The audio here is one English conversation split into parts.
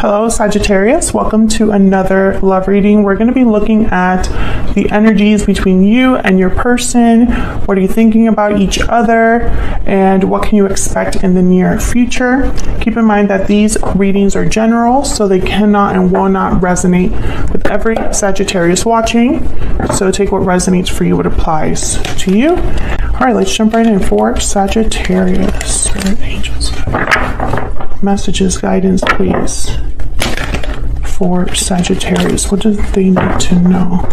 Hello, Sagittarius. Welcome to another love reading. We're going to be looking at the energies between you and your person. What are you thinking about each other? And what can you expect in the near future? Keep in mind that these readings are general, so they cannot and will not resonate with every Sagittarius watching. So take what resonates for you, what applies to you. All right, let's jump right in for Sagittarius. Spirit, angels, messages, guidance, please. For Sagittarius, what do they need to know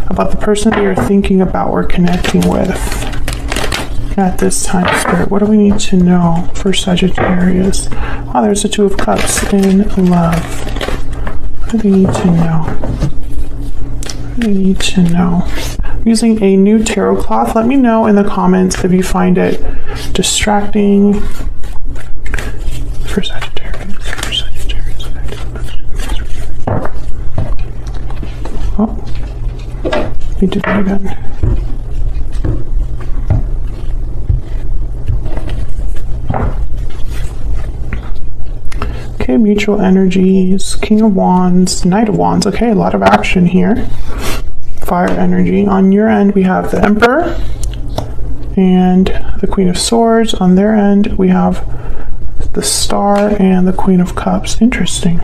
about the person they are thinking about or connecting with at this time, Spirit? What do we need to know for Sagittarius? Oh, there's the Two of Cups in love. What do they need to know? What do they need to know? I'm using a new tarot cloth. Let me know in the comments if you find it distracting for Sagittarius. Oh, need to do it again. Okay, mutual energies, King of Wands, Knight of Wands. Okay, a lot of action here. Fire energy. On your end, we have the Emperor and the Queen of Swords. On their end, we have the Star and the Queen of Cups. Interesting.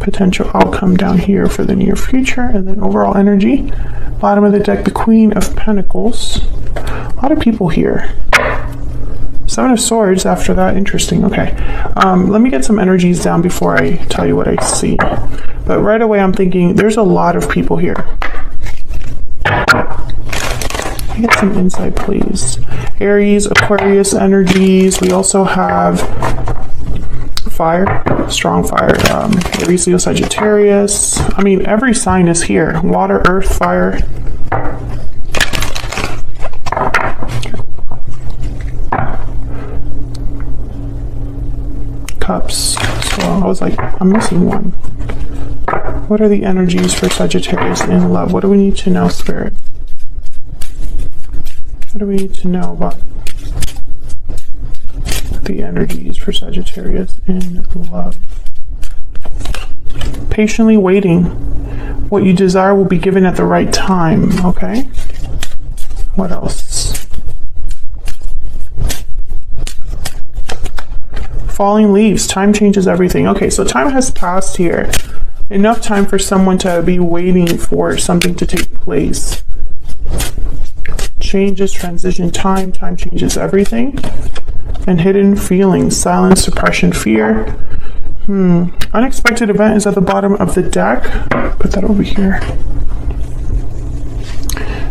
Potential outcome down here for the near future, and then overall energy. Bottom of the deck, the Queen of Pentacles. A lot of people here. Seven of Swords after that. Interesting. Okay. Let me get some energies down before I tell you what I see. But right away I'm thinking there's a lot of people here. Get some insight, please. Aries, Aquarius energies. We also have fire, strong fire. Aries, Leo, Sagittarius. I mean, every sign is here. Water, earth, fire. Cups. So I was like, I'm missing one. What are the energies for Sagittarius in love? What do we need to know, Spirit? What do we need to know about the energies for Sagittarius in love? Patiently waiting. What you desire will be given at the right time. Okay. What else? Falling leaves. Time changes everything. Okay, so time has passed here. Enough time for someone to be waiting for something to take place. Changes, transition, time changes everything. And hidden feelings, silence, suppression, fear. Unexpected event is at the bottom of the deck. Put that over here.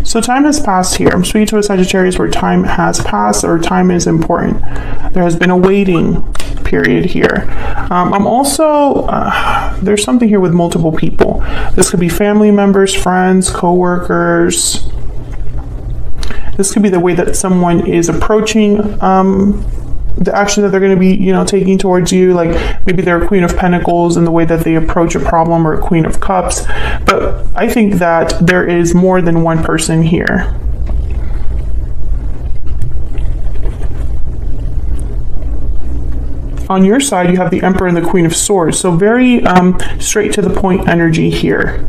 So time has passed here. I'm speaking to a Sagittarius where time has passed, or time is important. There has been a waiting period here. I'm also, there's something here with multiple people. This could be family members, friends, co-workers. This could be the way that someone is approaching the action that they're going to be, taking towards you. Like maybe they're a Queen of Pentacles in the way that they approach a problem, or a Queen of Cups. But I think that there is more than one person here. On your side, you have the Emperor and the Queen of Swords. So very straight to the point energy here.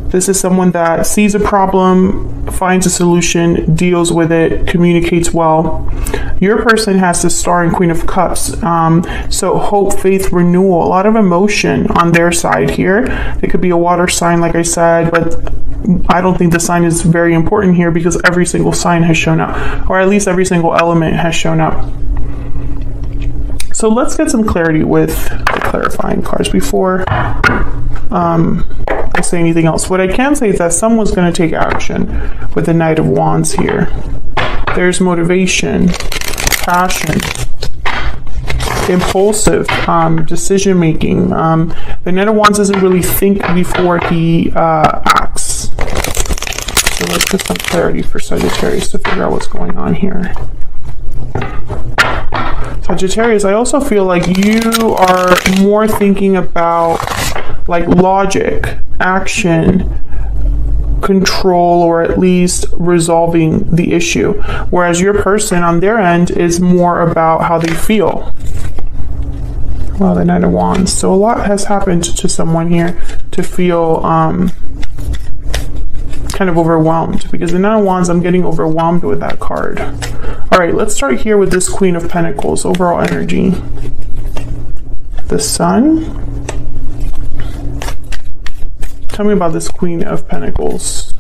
This is someone that sees a problem, finds a solution, deals with it, communicates well. Your person has the Star and Queen of Cups. So hope, faith, renewal, a lot of emotion on their side here. It could be a water sign, like I said, but I don't think the sign is very important here because every single sign has shown up, or at least every single element has shown up. So let's get some clarity with the clarifying cards before I say anything else. What I can say is that someone's going to take action with the Knight of Wands here. There's motivation, passion, impulsive decision making. The Knight of Wands doesn't really think before he acts. So let's get some clarity for Sagittarius to figure out what's going on here. Sagittarius, I also feel like you are more thinking about like logic, action, control or at least resolving the issue. Whereas your person on their end is more about how they feel. Wow, the Knight of Wands. So a lot has happened to someone here to feel kind of overwhelmed, because the Knight of Wands, I'm getting overwhelmed with that card. All right, let's start here with this Queen of Pentacles, overall energy. The Sun. Tell me about this Queen of Pentacles.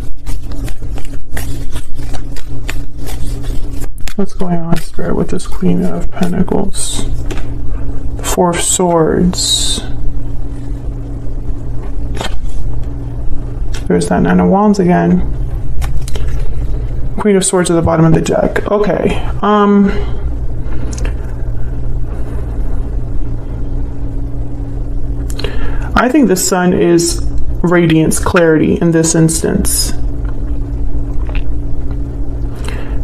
What's going on, Spirit, with this Queen of Pentacles? Four of Swords. There's that Nine of Wands again. Queen of Swords at the bottom of the deck. Okay. I think the Sun is radiance, clarity in this instance.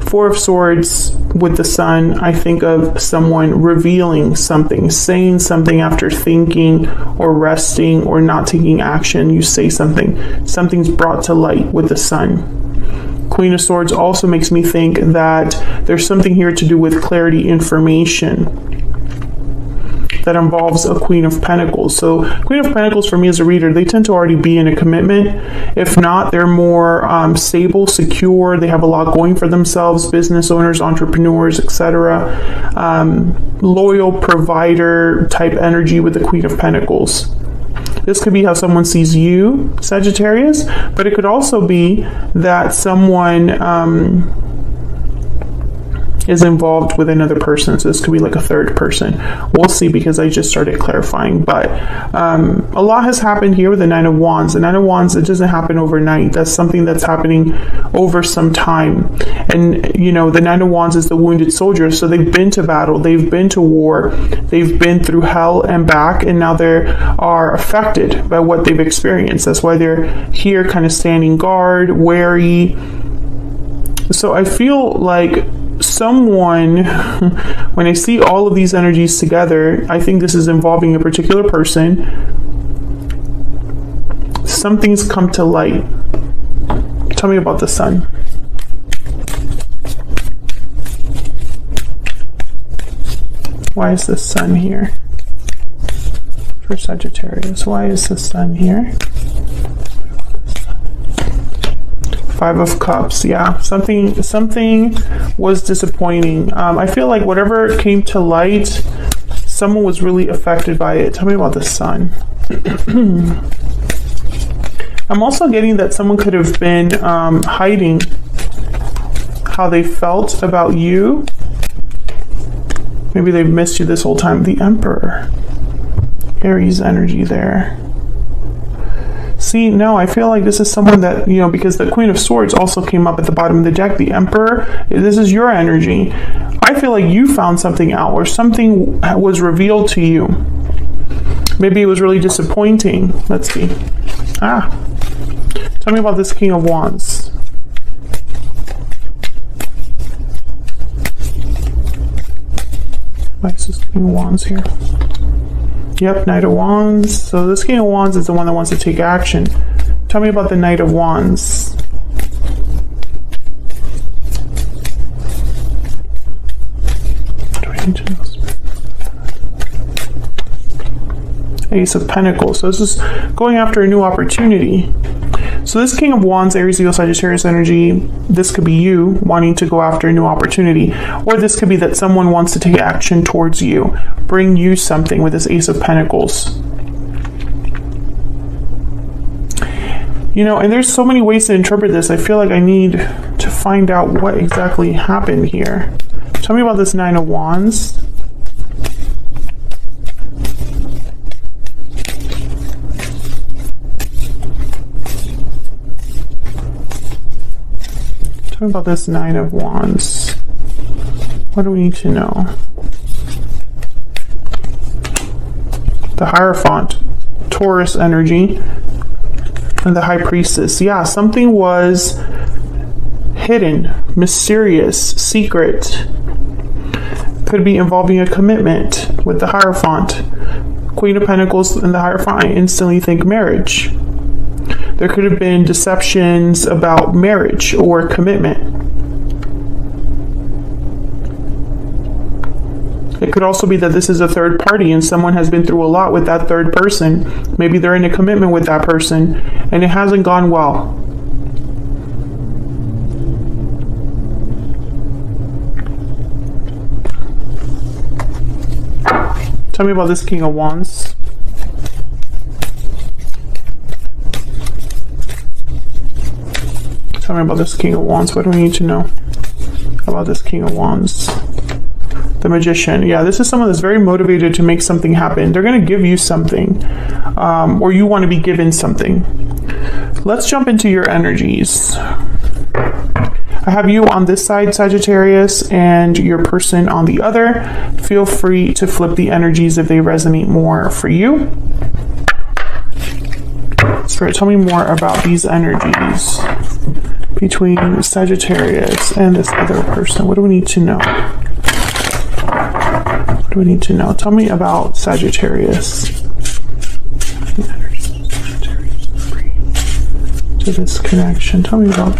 Four of Swords with the Sun, I think of someone revealing something, saying something after thinking or resting or not taking action. You say something, something's brought to light with the Sun. Queen of Swords also makes me think that there's something here to do with clarity, information that involves a Queen of Pentacles. So Queen of Pentacles for me as a reader, they tend to already be in a commitment. If not, they're more stable, secure. They have a lot going for themselves, business owners, entrepreneurs, etc. Loyal provider type energy with the Queen of Pentacles. This could be how someone sees you, Sagittarius, but it could also be that someone is involved with another person. So this could be like a third person. We'll see, because I just started clarifying. But a lot has happened here with the Nine of Wands. The Nine of Wands, it doesn't happen overnight. That's something that's happening over some time. And, you know, the Nine of Wands is the wounded soldier. So they've been to battle. They've been to war. They've been through hell and back. And now they are affected by what they've experienced. That's why they're here kind of standing guard, wary. So I feel like someone, when I see all of these energies together, I think this is involving a particular person. Something's come to light. Tell me about the Sun. Why is the Sun here for Sagittarius? Why is the Sun here? Five of Cups. Yeah, something was disappointing. I feel like whatever came to light, someone was really affected by it. Tell me about the Sun. I'm also getting that someone could have been hiding how they felt about you. Maybe they've missed you this whole time. The Emperor. Aries energy there. See, no, I feel like this is someone that, you know, because the Queen of Swords also came up at the bottom of the deck, the Emperor, this is your energy. I feel like you found something out, or something was revealed to you. Maybe it was really disappointing. Let's see. Tell me about this King of Wands. Why is this King of Wands here? Yep, Knight of Wands. So this King of Wands is the one that wants to take action. Tell me about the Knight of Wands. Do I need to know? Ace of Pentacles. So this is going after a new opportunity. So this King of Wands, Aries, Leo, Sagittarius energy, this could be you wanting to go after a new opportunity. Or this could be that someone wants to take action towards you, bring you something with this Ace of Pentacles. You know, and there's so many ways to interpret this. I feel like I need to find out what exactly happened here. Tell me about this Nine of Wands. About this Nine of Wands. What do we need to know? The Hierophant, Taurus energy, and the High Priestess. Yeah, something was hidden, mysterious, secret. Could be involving a commitment with the Hierophant. Queen of Pentacles and the Hierophant, I instantly think marriage. There could have been deceptions about marriage or commitment. It could also be that this is a third party and someone has been through a lot with that third person. Maybe they're in a commitment with that person and it hasn't gone well. Tell me about this King of Wands. Tell me about this King of Wands. What do we need to know about this King of Wands? The Magician. Yeah, this is someone that's very motivated to make something happen. They're going to give you something, or you want to be given something. Let's jump into your energies. I have you on this side, Sagittarius, and your person on the other. Feel free to flip the energies if they resonate more for you. Spirit, tell me more about these energies between Sagittarius and this other person. What do we need to know? What do we need to know? Tell me about Sagittarius. The energies of Sagittarius to this connection. Tell me about.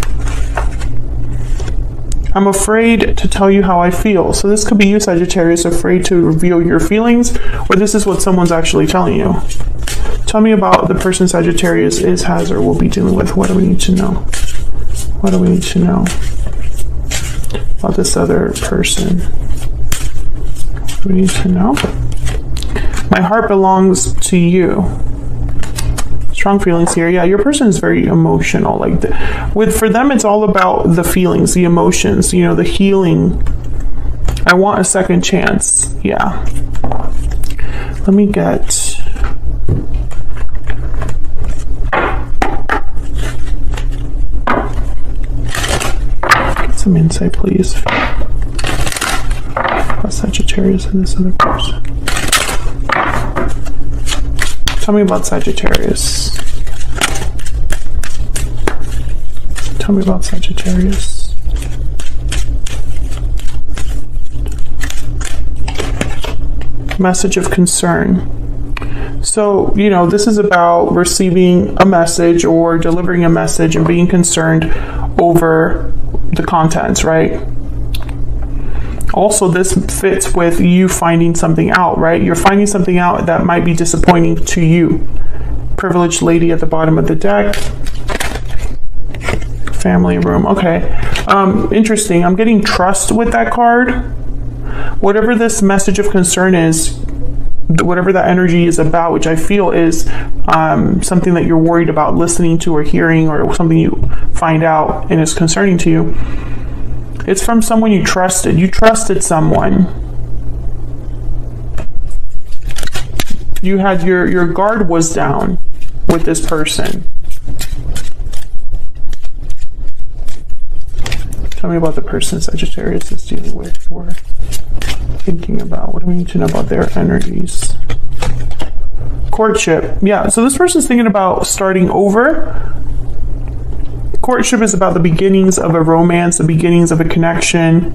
I'm afraid to tell you how I feel. So this could be you, Sagittarius, afraid to reveal your feelings, or this is what someone's actually telling you. Tell me about the person Sagittarius is, has, or will be dealing with. What do we need to know? What do we need to know about this other person? What do we need to know? My heart belongs to you. Strong feelings here. Yeah, your person is very emotional. Like for them, it's all about the feelings, the emotions, you know, the healing. I want a second chance. Yeah. Let me get some insight, please. About Sagittarius and this other person. Tell me about Sagittarius. Tell me about Sagittarius. Message of concern. So, you know, this is about receiving a message or delivering a message and being concerned over the contents, right? Also, this fits with you finding something out, right? You're finding something out that might be disappointing to you. Privileged lady at the bottom of the deck. Family room. Okay. Interesting. I'm getting trust with that card. Whatever this message of concern is, whatever that energy is about, which I feel is something that you're worried about listening to or hearing, or something you find out and is concerning to you. It's from someone you trusted. You trusted someone. You had your guard was down with this person. Tell me about the person Sagittarius is dealing with or thinking about. What do we need to know about their energies? Courtship. Yeah, so this person's thinking about starting over. Courtship is about the beginnings of a romance, the beginnings of a connection.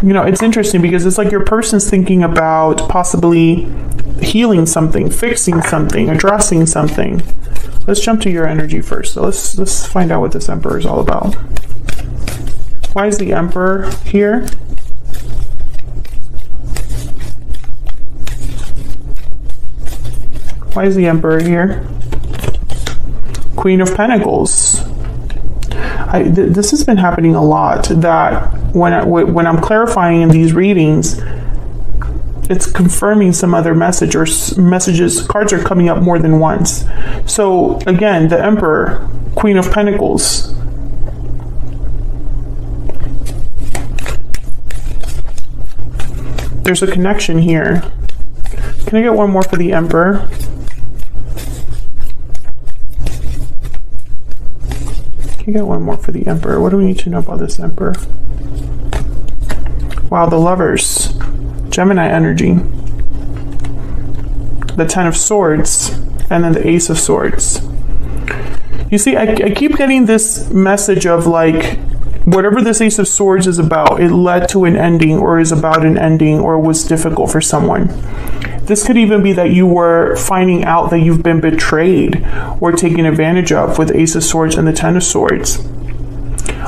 You know, it's interesting because it's like your person's thinking about possibly healing something, fixing something, addressing something. Let's jump to your energy first. So let's find out what this Emperor is all about. Why is the Emperor here? Why is the Emperor here? Queen of Pentacles. This has been happening a lot, that when I'm clarifying in these readings, it's confirming some other message or messages. Cards are coming up more than once. So again, the Emperor, Queen of Pentacles. There's a connection here. Can I get one more for the Emperor? Can I get one more for the Emperor? What do we need to know about this Emperor? Wow, the Lovers. Gemini energy. The Ten of Swords. And then the Ace of Swords. You see, I keep getting this message of like, whatever this Ace of Swords is about, it led to an ending or is about an ending or was difficult for someone. This could even be that you were finding out that you've been betrayed or taken advantage of with Ace of Swords and the Ten of Swords.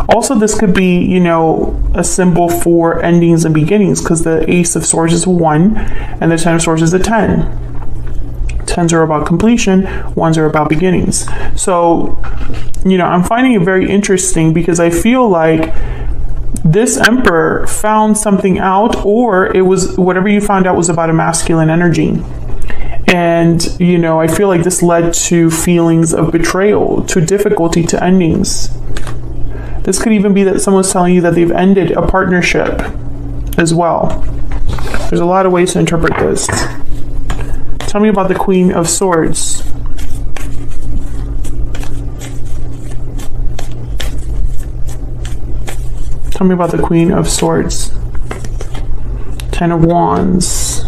Also, this could be, you know, a symbol for endings and beginnings, because the Ace of Swords is 1 and the Ten of Swords is a 10. 10s are about completion, 1s are about beginnings. So, you know, I'm finding it very interesting because I feel like this Emperor found something out, or it was whatever you found out was about a masculine energy. And, you know, I feel like this led to feelings of betrayal, to difficulty, to endings. This could even be that someone's telling you that they've ended a partnership as well. There's a lot of ways to interpret this. Tell me about the Queen of Swords. Tell me about the Queen of Swords. Ten of Wands.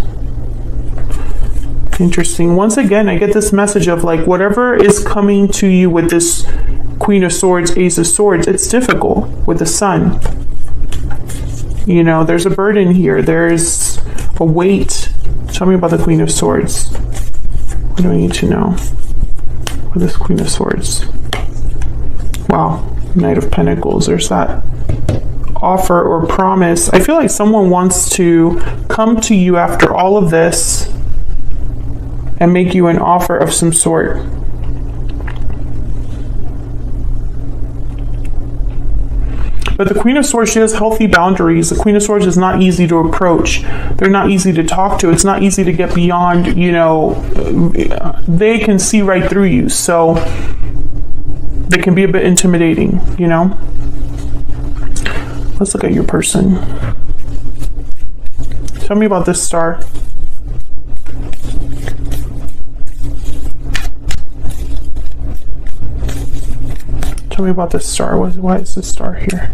Interesting. Once again, I get this message of like whatever is coming to you with this Queen of Swords, Ace of Swords, it's difficult with the Sun. You know, there's a burden here. There's a weight. Tell me about the Queen of Swords. What do I need to know with this Queen of Swords? Wow. Knight of Pentacles. There's that offer or promise. I feel like someone wants to come to you after all of this and make you an offer of some sort. But the Queen of Swords, she has healthy boundaries. The Queen of Swords is not easy to approach. They're not easy to talk to. It's not easy to get beyond, you know, they can see right through you. So they can be a bit intimidating, you know. Let's look at your person. Tell me about this star. Tell me about this star. Why is this star here?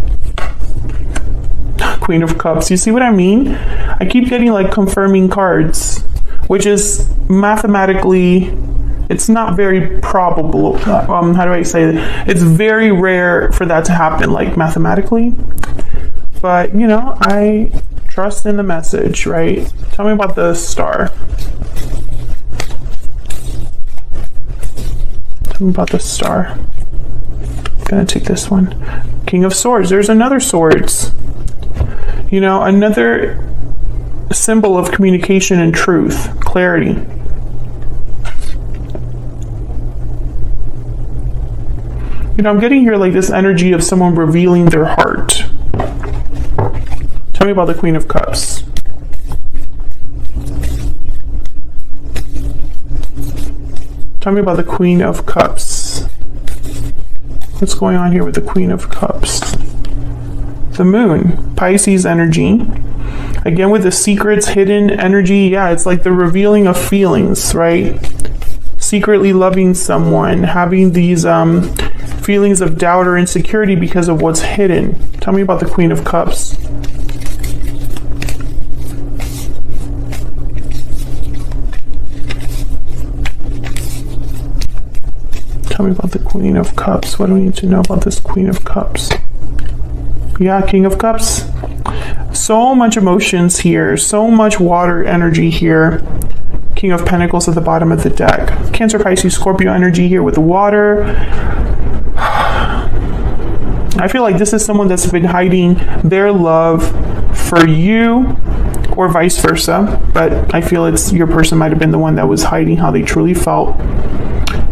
Queen of Cups. You see what I mean? I keep getting like confirming cards, which is mathematically, it's not very probable. How do I say that? It's very rare for that to happen, like mathematically. But, you know, I trust in the message, right? Tell me about the star. Tell me about the star. I'm gonna take this one. King of Swords. There's another swords. You know, another symbol of communication and truth, clarity. You know, I'm getting here like this energy of someone revealing their heart. Tell me about the Queen of Cups. Tell me about the Queen of Cups. What's going on here with the Queen of Cups? The Moon, Pisces energy. Again, with the secrets, hidden energy. Yeah, it's like the revealing of feelings, right? Secretly loving someone, having these feelings of doubt or insecurity because of what's hidden. Tell me about the Queen of Cups. Tell me about the Queen of Cups. What do we need to know about this Queen of Cups? Yeah, King of Cups. So much emotions here. So much water energy here. King of Pentacles at the bottom of the deck. Cancer, Pisces, Scorpio energy here with the water. I feel like this is someone that's been hiding their love for you, or vice versa. But I feel it's your person might have been the one that was hiding how they truly felt.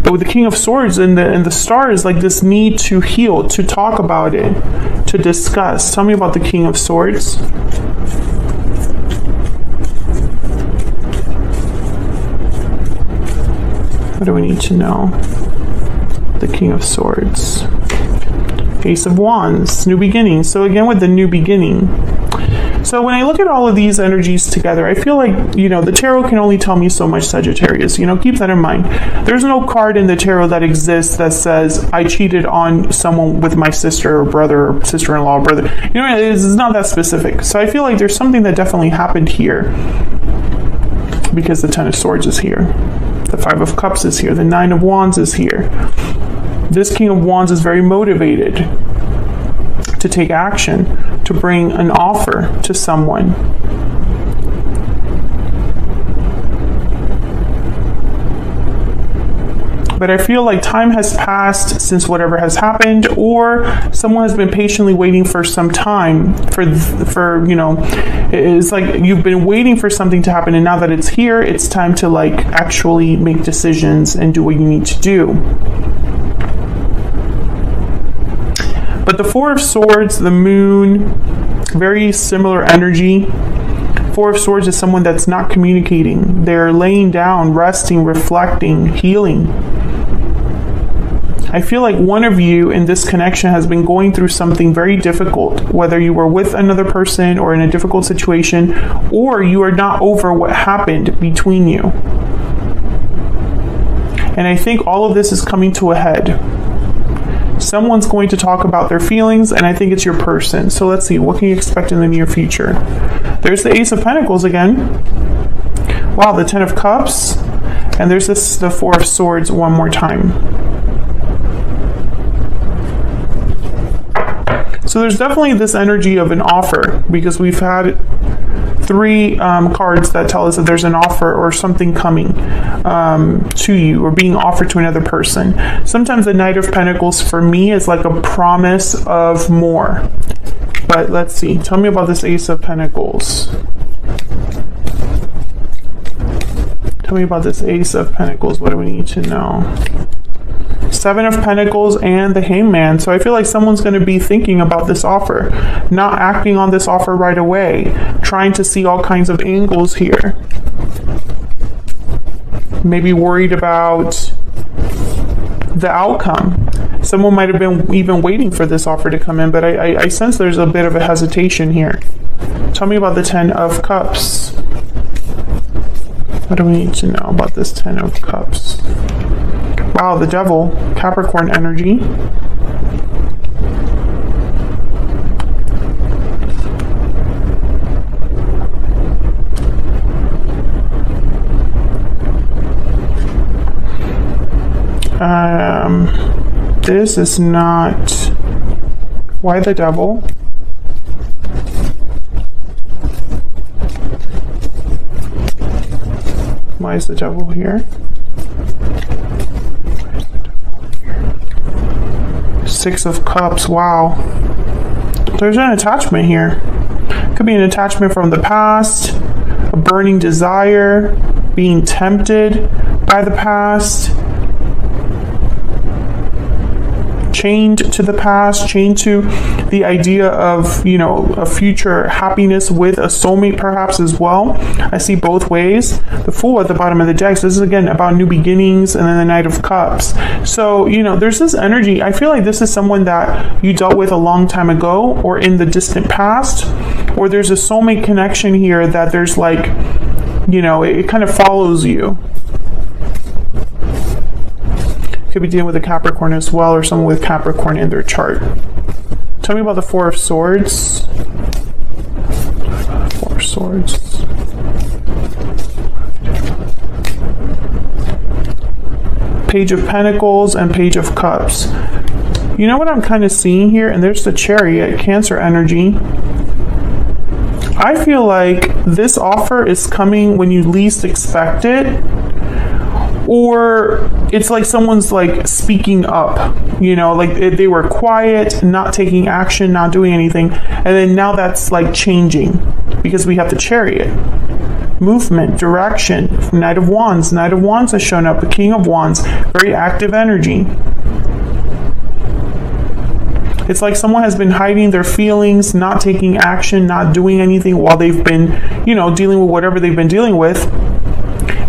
But with the King of Swords and the star is like this need to heal, to talk about it, to discuss. Tell me about the King of Swords. What do we need to know? The King of Swords. Ace of Wands, new beginning. So again, with the new beginning. So when I look at all of these energies together, I feel like, you know, the tarot can only tell me so much, Sagittarius. You know, keep that in mind. There's no card in the tarot that exists that says, I cheated on someone with my sister or brother or sister-in-law or brother. You know, it's not that specific. So I feel like there's something that definitely happened here because the Ten of Swords is here. The Five of Cups is here. The Nine of Wands is here. This King of Wands is very motivated to take action, to bring an offer to someone. But I feel like time has passed since whatever has happened, or someone has been patiently waiting for some time for you know, it's like you've been waiting for something to happen, and now that it's here, it's time to like actually make decisions and do what you need to do. But the Four of Swords, the Moon, very similar energy. Four of Swords is someone that's not communicating. They're laying down, resting, reflecting, healing. I feel like one of you in this connection has been going through something very difficult, whether you were with another person or in a difficult situation, or you are not over what happened between you. And I think all of this is coming to a head. Someone's going to talk about their feelings, and I think it's your person. So let's see, what can you expect in the near future? There's the Ace of Pentacles again. Wow, the Ten of Cups. And there's the Four of Swords one more time. So there's definitely this energy of an offer, because we've had three cards that tell us that there's an offer or something coming to you, or being offered to another person. Sometimes the Knight of Pentacles for me is like a promise of more. But let's see. Tell me about this Ace of Pentacles. Tell me about this Ace of Pentacles. What do we need to know? Seven of Pentacles and the Hangman. So I feel like someone's going to be thinking about this offer, not acting on this offer right away, trying to see all kinds of angles here. Maybe worried about the outcome. Someone might have been even waiting for this offer to come in, but I sense there's a bit of a hesitation here. Tell me about the Ten of Cups. What do we need to know about this Ten of Cups? Wow, the Devil, Capricorn energy. This is not... Why the Devil? Why is the Devil here? Six of Cups, wow. There's an attachment here. Could be an attachment from the past, a burning desire, being tempted by the past, chained to the past, chained to the idea of, you know, a future happiness with a soulmate perhaps as well. I see both ways. The Fool at the bottom of the deck. So this is again about new beginnings, and then the Knight of Cups. So, you know, there's this energy. I feel like this is someone that you dealt with a long time ago, or in the distant past, or there's a soulmate connection here that there's like, you know, it kind of follows you. Could be dealing with a Capricorn as well, or someone with Capricorn in their chart. Tell me about the Four of Swords. Four of Swords. Page of Pentacles and Page of Cups. You know what I'm kind of seeing here? And there's the Chariot, Cancer energy. I feel like this offer is coming when you least expect it. Or it's like someone's like speaking up, you know, like they were quiet, not taking action, not doing anything. And then now that's like changing, because we have the Chariot. Movement, direction, Knight of Wands. Knight of Wands has shown up, the King of Wands, very active energy. It's like someone has been hiding their feelings, not taking action, not doing anything while they've been, you know, dealing with whatever they've been dealing with.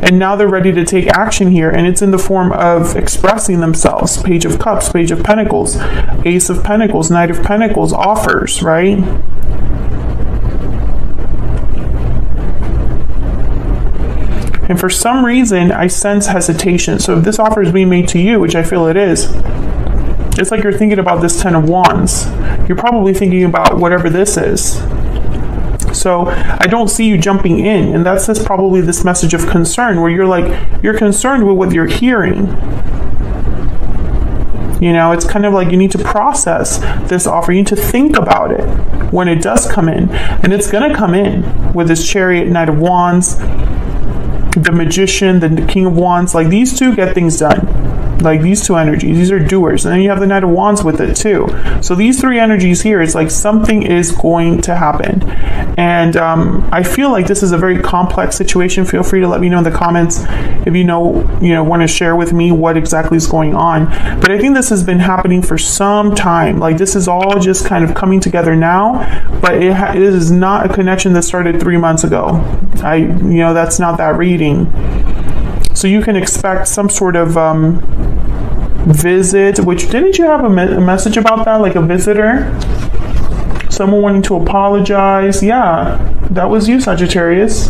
And now they're ready to take action here, and it's in the form of expressing themselves. Page of Cups, Page of Pentacles, Ace of Pentacles, Knight of Pentacles, offers, right? And for some reason, I sense hesitation. So if this offer is being made to you, which I feel it is, it's like you're thinking about this Ten of Wands. You're probably thinking about whatever this is. So I don't see you jumping in, and that's just probably this message of concern, where you're like, you're concerned with what you're hearing. You know, it's kind of like you need to process this offer. You need to think about it when it does come in, and it's going to come in with this Chariot, Knight of Wands, the Magician, the King of Wands. Like, these two get things done. Like these two energies, these are doers. And then you have the Knight of Wands with it too. So these three energies here, it's like something is going to happen. And I feel like this is a very complex situation. Feel free to let me know in the comments if you want to share with me what exactly is going on. But I think this has been happening for some time. Like this is all just kind of coming together now, but it is not a connection that started 3 months ago. That's not that reading. So you can expect some sort of visit, which didn't you have a message about that, like a visitor? Someone wanting to apologize. Yeah, that was you, Sagittarius.